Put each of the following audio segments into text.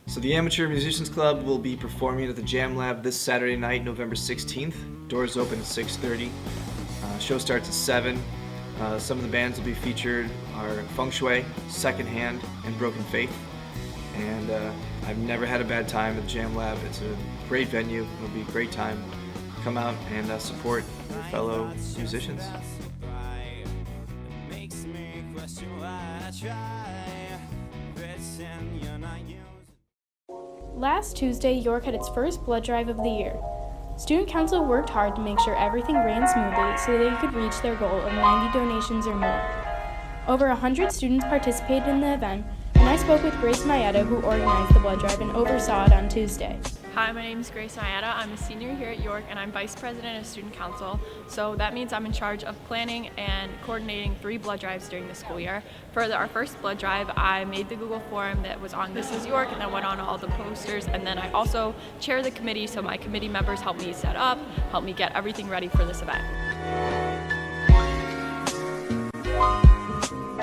So the Amateur Musicians Club will be performing at the Jam Lab this Saturday night, November 16th. Doors open at 6:30. Show starts at 7. Some of the bands will be featured are Feng Shui, Second Hand, and Broken Faith. And I've never had a bad time at the Jam Lab. It's a great venue. It'll be a great time. Come out and support your fellow musicians. Last Tuesday, York had its first blood drive of the year. Student Council worked hard to make sure everything ran smoothly so they could reach their goal of 90 donations or more. Over 100 students participated in the event, and I spoke with Grace Mayetta, who organized the blood drive and oversaw it on Tuesday. Hi, my name is Grace Mayetta. I'm a senior here at York and I'm Vice President of Student Council. So that means I'm in charge of planning and coordinating 3 blood drives during the school year. For our first blood drive, I made the Google form that was on This Is York and then went on all the posters, and then I also chair the committee, so my committee members help me set up, help me get everything ready for this event.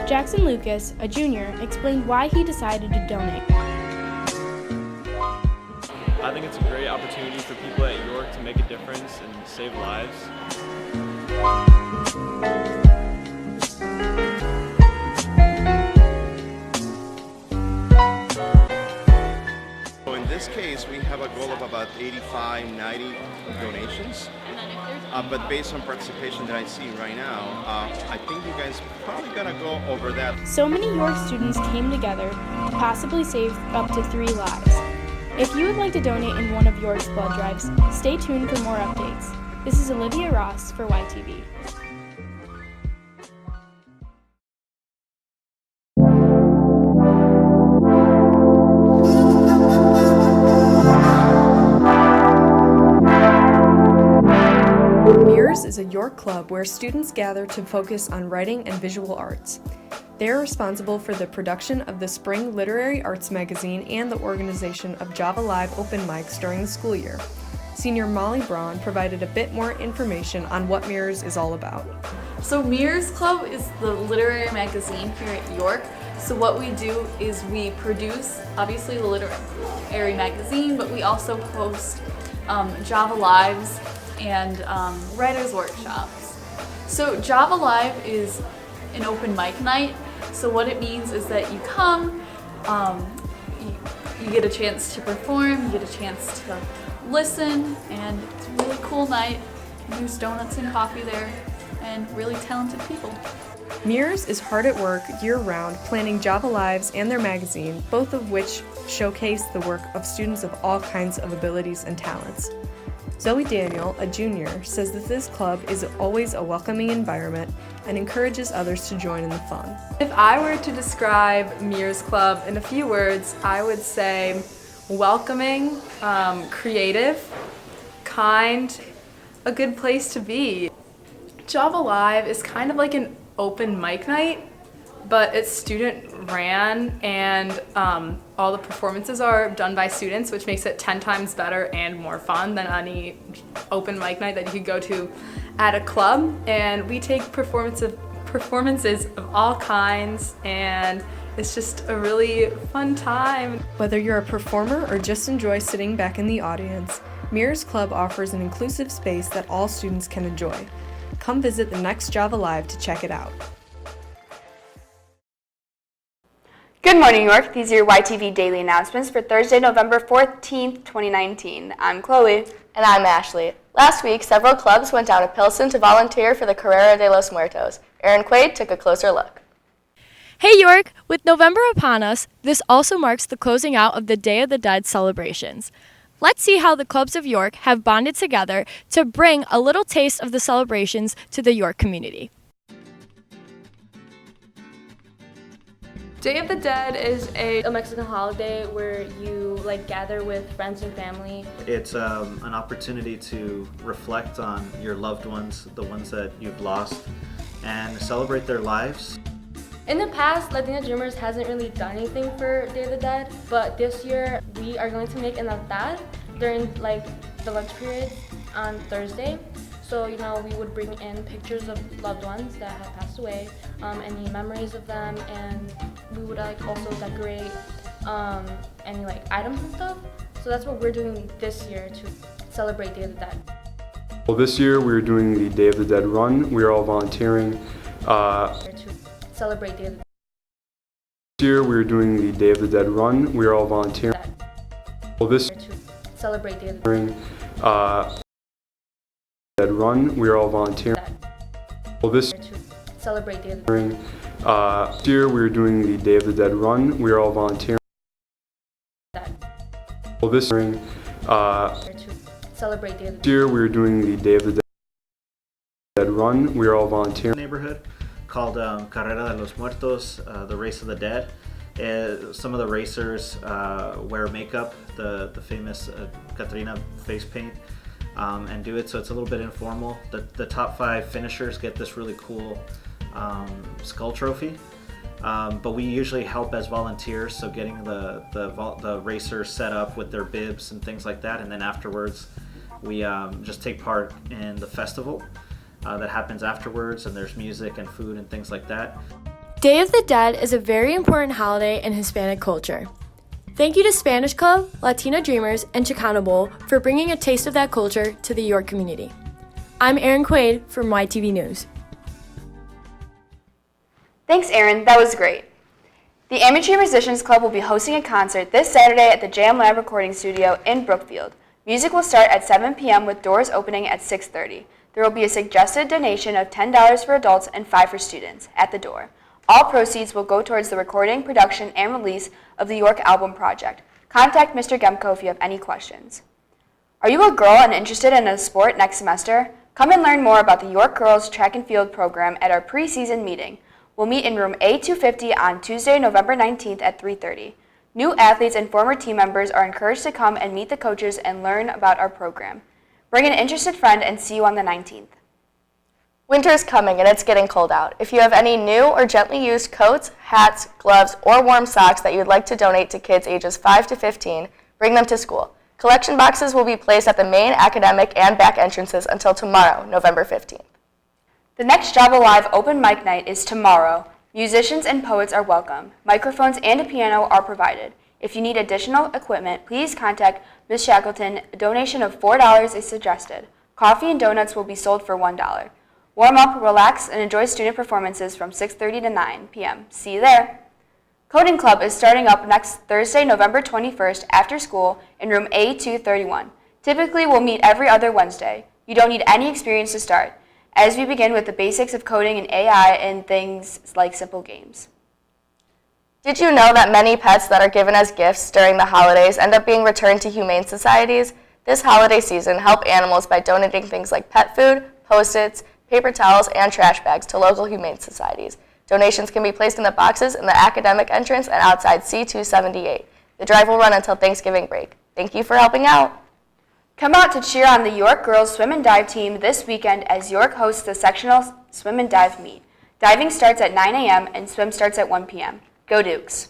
Jackson Lucas, a junior, explained why he decided to donate. I think it's a great opportunity for people at York to make a difference and save lives. So in this case, we have a goal of about 85, 90 donations. But based on participation that I see right now, I think you guys probably gonna go over that. So many York students came together to possibly save up to 3 lives. If you would like to donate in one of York's blood drives, stay tuned for more updates. This is Olivia Ross for YTV. Mirrors is a York club where students gather to focus on writing and visual arts. They are responsible for the production of the Spring Literary Arts magazine and the organization of Java Live open mics during the school year. Senior Molly Braun provided a bit more information on what Mirrors is all about. So Mirrors Club is the literary magazine here at York. So what we do is we produce, obviously, the literary magazine, but we also host Java Lives and writers' workshops. So Java Live is an open mic night. So what it means is that you come, you get a chance to perform, you get a chance to listen, and it's a really cool night. There's donuts and coffee there, and really talented people. Mirrors is hard at work year-round planning Java Lives and their magazine, both of which showcase the work of students of all kinds of abilities and talents. Zoe Daniel, a junior, says that this club is always a welcoming environment and encourages others to join in the fun. If I were to describe Mirrors Club in a few words, I would say welcoming, creative, kind, a good place to be. Java Live is kind of like an open mic night, but it's student ran, and all the performances are done by students, which makes it 10 times better and more fun than any open mic night that you could go to at a club. And we take performances of all kinds, and it's just a really fun time. Whether you're a performer or just enjoy sitting back in the audience, Mirrors Club offers an inclusive space that all students can enjoy. Come visit the next Java Live to check it out. Good morning, York. These are your YTV daily announcements for Thursday, November 14th, 2019. I'm Chloe. And I'm Ashley. Last week, several clubs went down to Pilsen to volunteer for the Carrera de los Muertos. Aaron Quaid took a closer look. Hey York! With November upon us, this also marks the closing out of the Day of the Dead celebrations. Let's see how the clubs of York have bonded together to bring a little taste of the celebrations to the York community. Day of the Dead is a Mexican holiday where you gather with friends and family. It's an opportunity to reflect on your loved ones, the ones that you've lost, and celebrate their lives. In the past, Latina Dreamers hasn't really done anything for Day of the Dead, but this year we are going to make an altar during the lunch period on Thursday. So, we would bring in pictures of loved ones that have passed away, any memories of them, and we would also decorate any like items and stuff. So that's what we're doing this year to celebrate Day of the Dead. Well, this year we're doing the Day of the Dead run. We are all volunteering. To celebrate Day of the Dead. This year we're doing the Day of the Dead run. We are all volunteering. Well, this To celebrate Day of the Dead. Dead run. We are all volunteering. Well, this To celebrate Day of the Dead. this year we're doing the Day of the Dead run. We are all volunteering. Well, this To celebrate Day of the Dead. year we're doing the Day of the Dead run. We are all volunteering. Neighborhood called Carrera de los Muertos, the Race of the Dead. Some of the racers wear makeup, the famous Katrina face paint, and do it so it's a little bit informal. The top 5 finishers get this really cool skull trophy. But we usually help as volunteers, so getting the racers set up with their bibs and things like that, and then afterwards we just take part in the festival that happens afterwards, and there's music and food and things like that. Day of the Dead is a very important holiday in Hispanic culture. Thank you to Spanish Club, Latina Dreamers, and Chicano Bowl for bringing a taste of that culture to the York community. I'm Erin Quaid from YTV News. Thanks, Aaron. That was great. The Amateur Musicians Club will be hosting a concert this Saturday at the Jam Lab Recording Studio in Brookfield. Music will start at 7 p.m. with doors opening at 6:30. There will be a suggested donation of $10 for adults and $5 for students at the door. All proceeds will go towards the recording, production, and release of the York Album Project. Contact Mr. Gemko if you have any questions. Are you a girl and interested in a sport next semester? Come and learn more about the York Girls Track and Field program at our preseason meeting. We'll meet in room A250 on Tuesday, November 19th at 3:30. New athletes and former team members are encouraged to come and meet the coaches and learn about our program. Bring an interested friend and see you on the 19th. Winter is coming and it's getting cold out. If you have any new or gently used coats, hats, gloves, or warm socks that you'd like to donate to kids ages 5 to 15, bring them to school. Collection boxes will be placed at the main, academic, and back entrances until tomorrow, November 15th. The next Java Live open mic night is tomorrow. Musicians and poets are welcome. Microphones and a piano are provided. If you need additional equipment, please contact Ms. Shackleton. A donation of $4 is suggested. Coffee and donuts will be sold for $1. Warm up, relax, and enjoy student performances from 6:30 to 9 p.m. See you there. Coding Club is starting up next Thursday, November 21st after school in room A231. Typically, we'll meet every other Wednesday. You don't need any experience to start, as we begin with the basics of coding and AI and things like simple games. Did you know that many pets that are given as gifts during the holidays end up being returned to humane societies? This holiday season, help animals by donating things like pet food, Post-its, paper towels, and trash bags to local humane societies. Donations can be placed in the boxes in the academic entrance and outside C278. The drive will run until Thanksgiving break. Thank you for helping out. Come out to cheer on the York girls swim and dive team this weekend as York hosts the sectional swim and dive meet. Diving starts at 9 a.m. and swim starts at 1 p.m. Go Dukes!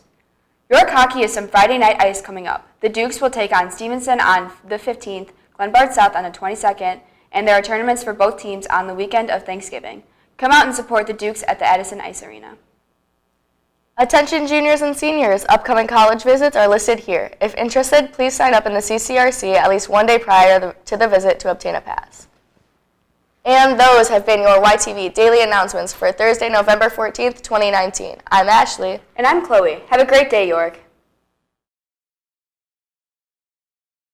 York hockey has some Friday night ice coming up. The Dukes will take on Stevenson on the 15th, Glenbard South on the 22nd, and there are tournaments for both teams on the weekend of Thanksgiving. Come out and support the Dukes at the Edison Ice Arena. Attention juniors and seniors, upcoming college visits are listed here. If interested, please sign up in the CCRC at least one day prior to the visit to obtain a pass. And those have been your YTV daily announcements for Thursday, November 14th, 2019. I'm Ashley. And I'm Chloe. Have a great day, York.